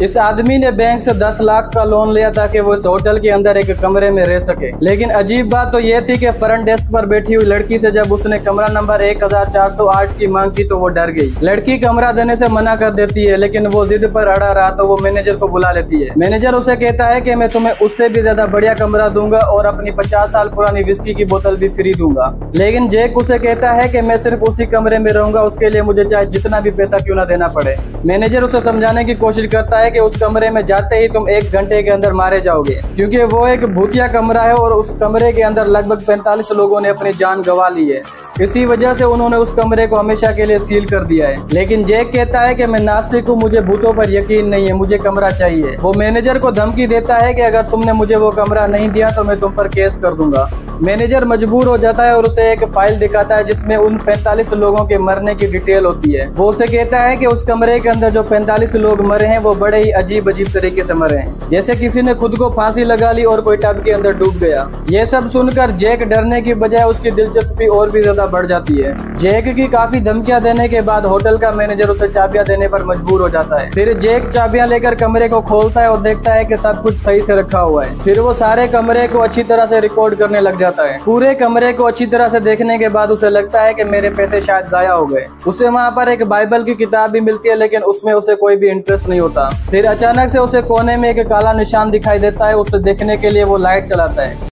इस आदमी ने बैंक से 10 लाख का लोन लिया ताकि वो इस होटल के अंदर एक कमरे में रह सके। लेकिन अजीब बात तो ये थी कि फ्रंट डेस्क पर बैठी हुई लड़की से जब उसने कमरा नंबर 1408 की मांग की तो वो डर गई। लड़की कमरा देने से मना कर देती है, लेकिन वो जिद पर अड़ा रहा तो वो मैनेजर को बुला लेती है। मैनेजर उसे कहता है कि मैं तुम्हें उससे भी ज्यादा बढ़िया कमरा दूंगा और अपनी 50 साल पुरानी विस्की की बोतल भी फ्री दूंगा। लेकिन जैक उसे कहता है कि मैं सिर्फ उसी कमरे में रहूंगा, उसके लिए मुझे चाहे जितना भी पैसा क्यों ना देना पड़े। मैनेजर उसे समझाने की कोशिश करता है कि उस कमरे में जाते ही तुम 1 घंटे के अंदर मारे जाओगे, क्योंकि वो एक भूतिया कमरा है और उस कमरे के अंदर लगभग 45 लोगों ने अपनी जान गंवा ली है। इसी वजह से उन्होंने उस कमरे को हमेशा के लिए सील कर दिया है। लेकिन जैक कहता है कि मैं नास्तिक हूँ, मुझे भूतों पर यकीन नहीं है, मुझे कमरा चाहिए। वो मैनेजर को धमकी देता है कि अगर तुमने मुझे वो कमरा नहीं दिया तो मैं तुम पर केस कर दूंगा। मैनेजर मजबूर हो जाता है और उसे एक फाइल दिखाता है जिसमें उन 45 लोगों के मरने की डिटेल होती है। वो उसे कहता है कि उस कमरे के अंदर जो 45 लोग मरे हैं वो बड़े ही अजीब अजीब तरीके से मरे हैं, जैसे किसी ने खुद को फांसी लगा ली और कोई टब के अंदर डूब गया। ये सब सुनकर जैक डरने की बजाय उसकी दिलचस्पी और भी ज्यादा बढ़ जाती है। जैक की काफी धमकियां देने के बाद होटल का मैनेजर उसे चाबियां देने पर मजबूर हो जाता है। फिर जैक चाबियां लेकर कमरे को खोलता है और देखता है कि सब कुछ सही से रखा हुआ है। फिर वो सारे कमरे को अच्छी तरह से रिकॉर्ड करने लग जाता है। पूरे कमरे को अच्छी तरह से देखने के बाद उसे लगता है कि मेरे पैसे शायद जाया हो गए। उसे वहाँ पर एक बाइबल की किताब भी मिलती है, लेकिन उसमें उसे कोई भी इंटरेस्ट नहीं होता। फिर अचानक से उसे कोने में एक काला निशान दिखाई देता है। उसे देखने के लिए वो लाइट चलाता है।